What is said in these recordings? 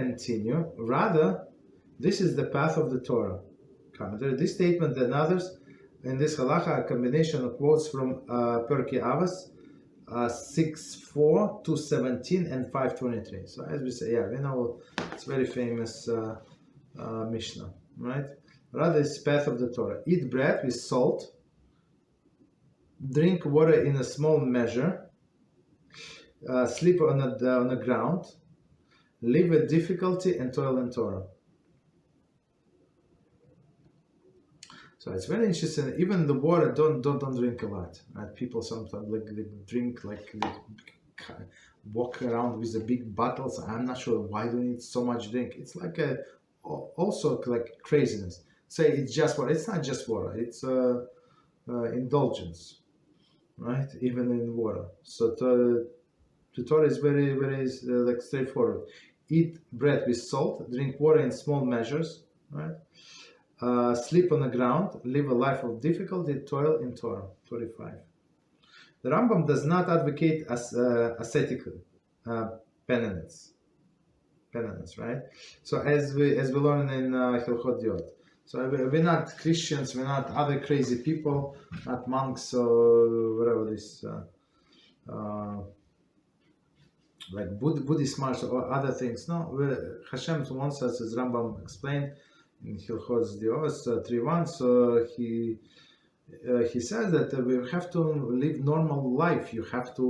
continue. Rather, this is the path of the Torah. Commentary. This statement and others in this Halachah, a combination of quotes from Pirkei Avos 6:4 to 17 and 5:23. So as we say, yeah, we know it's very famous Mishnah, right? Rather, it's path of the Torah. Eat bread with salt, drink water in a small measure, sleep on the ground, live with difficulty and toil in Torah. So it's very interesting. Even the water, don't drink a lot. Right? People sometimes they drink walk around with the big bottles. I'm not sure why do you need so much drink. It's like also like craziness. Say it's just water. It's not just water. It's indulgence, right? Even in water. So the Torah is very like straightforward. Eat bread with salt. Drink water in small measures, right? Sleep on the ground, live a life of difficulty, toil in Torah. 45. The Rambam does not advocate ascetic penance, right? So as we learn in Hilchot. So we're not Christians, we're not other crazy people, not monks or whatever this, like Buddhist marches or other things. No, HaShem wants us, as Rambam explained, in Hilchot 3:1, so he says that we have to live normal life. You have to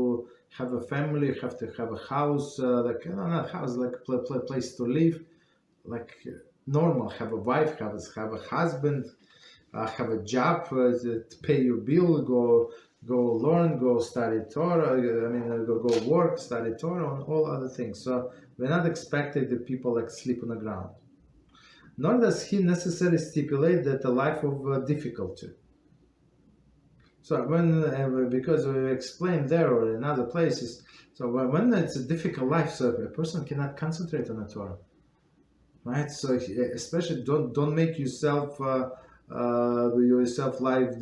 have a family. You have to have a house, not house, like place to live, like normal. Have a wife, have a husband, have a job to pay your bill. Go learn, go study Torah. Go work, study Torah, and all other things. So we're not expecting that people like sleep on the ground. Nor does he necessarily stipulate that a life of difficulty. So because we explained there or in other places, so when it's a difficult life, so a person cannot concentrate on the Torah, right? So especially don't make yourself life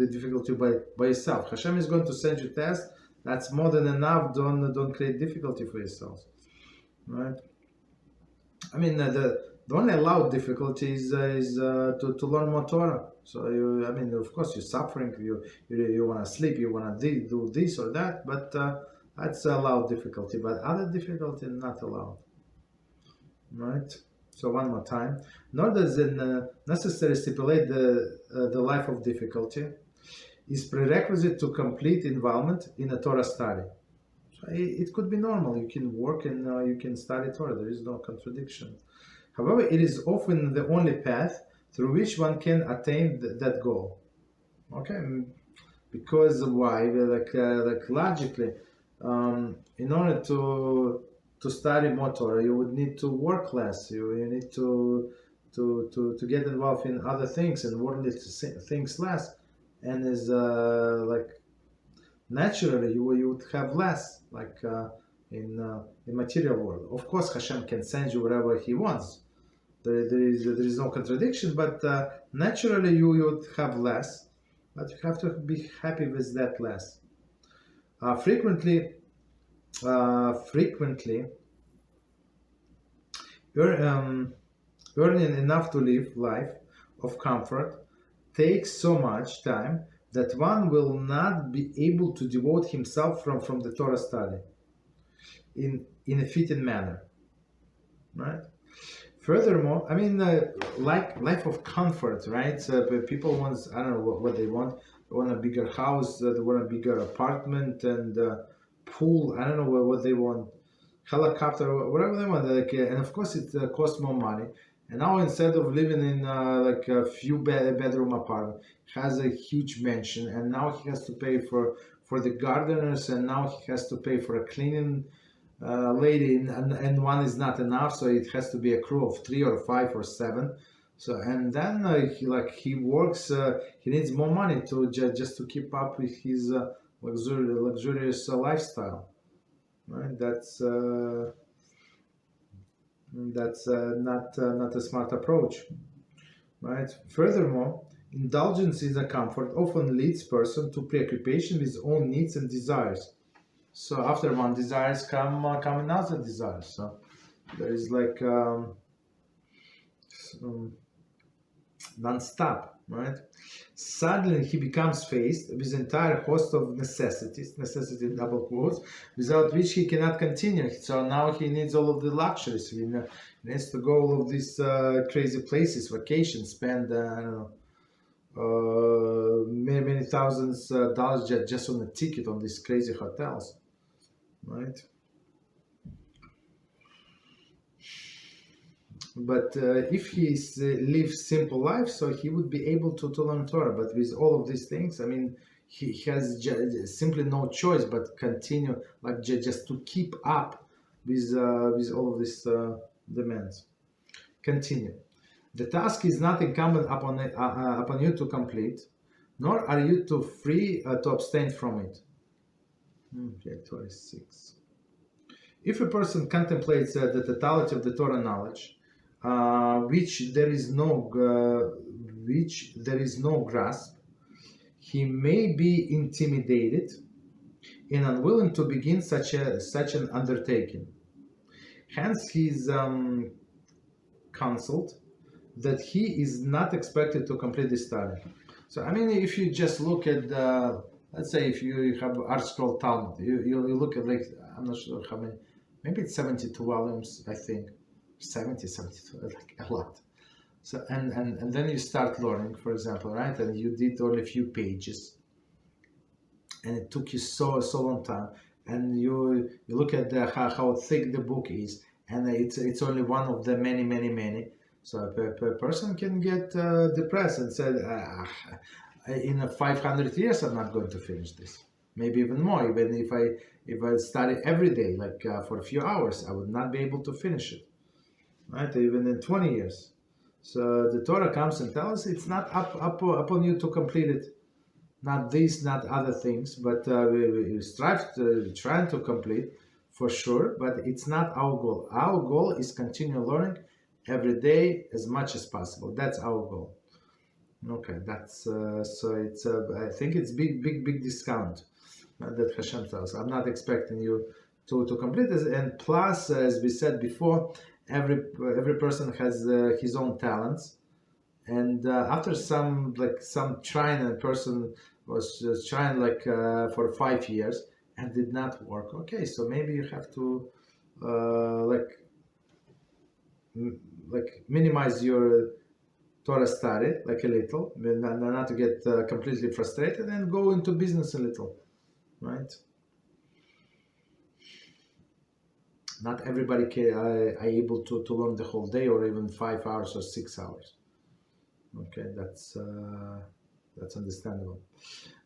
the difficulty by yourself. HaShem is going to send you tests. That's more than enough. Don't create difficulty for yourself, right? The only allowed difficulty is to learn more Torah. So of course you're suffering. You want to sleep. You want to do this or that. But that's allowed difficulty. But other difficulty not allowed. Right. So one more time. Nor does it necessarily stipulate the life of difficulty is prerequisite to complete involvement in a Torah study. So it could be normal. You can work and you can study Torah. There is no contradiction. However, it is often the only path through which one can attain that goal. Okay, because why? Like logically, in order to study more Torah, you would need to work less. You need to get involved in other things and worldly things less, and is like naturally you would have less like in material world. Of course, HaShem can send you wherever He wants. There is no contradiction, but naturally you would have less, but you have to be happy with that less. Frequently, earning enough to live life of comfort takes so much time that one will not be able to devote himself from the Torah study in a fitting manner, right? Furthermore, like life of comfort, right? So people want, I don't know what they want. They want a bigger house, they want a bigger apartment and pool. I don't know what they want, helicopter, whatever they want. And of course, it costs more money. And now instead of living in like a few bedroom apartment, he has a huge mansion, and now he has to pay for the gardeners, and now he has to pay for a cleaning lady, and one is not enough, so it has to be a crew of 3 or 5 or 7. So and then he works. He needs more money to just to keep up with his luxurious lifestyle. Right? That's not a smart approach. Right? Furthermore, indulgence in the comfort often leads person to preoccupation with own needs and desires. So after one desires come another desire. So There is like non-stop, right? Suddenly he becomes faced with an entire host of necessities, necessity in double quotes, without which he cannot continue. So now he needs all of the luxuries. He needs to go all of these crazy places, vacations, spend I don't know, many thousands dollars just on a ticket on these crazy hotels, right? But if he lives simple life, so he would be able to learn Torah. But with all of these things, I mean, he has simply no choice but continue, like just to keep up with all of these demands. Continue. The task is not incumbent upon you to complete, nor are you too free to abstain from it. Okay, 26. If a person contemplates the totality of the Torah knowledge, which there is no grasp, he may be intimidated and unwilling to begin such an undertaking. Hence, he is counseled that he is not expected to complete the study. So, I mean, if you just look at, let's say, if you have ArtScroll Talmud, you look at, like, I'm not sure how many, maybe it's 72 volumes, I think. 72, like a lot. So and then you start learning, for example, right? And you did only a few pages, and it took you so long time. And you look at how thick the book is, and it's only one of the many. So a person can get depressed and say, in 500 years I'm not going to finish this. Maybe even more. Even if I study every day, like for a few hours, I would not be able to finish it. Right, even in 20 years. So the Torah comes and tells us it's not upon you to complete it. Not these, not other things, but we strive to trying to complete for sure. But it's not our goal. Our goal is continue learning every day as much as possible. That's our goal. Okay, that's so it's I think it's big discount that HaShem tells. I'm not expecting you to complete this, and plus, as we said before, every person has his own talents, and after some trying, a person was trying for 5 years and did not work. Okay, so maybe you have to minimize your Torah study like a little, not to get completely frustrated, and go into business a little, right? Not everybody are able to learn the whole day, or even 5 hours or 6 hours. Okay, that's understandable.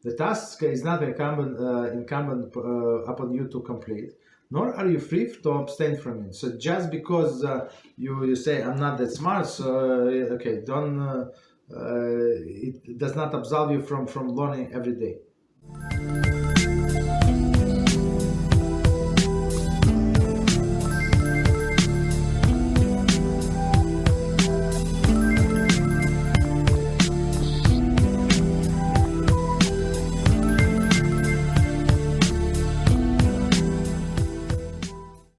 The task is not incumbent upon you to complete, nor are you free to abstain from it. So just because you say I'm not that smart, so okay, don't. It does not absolve you from learning every day.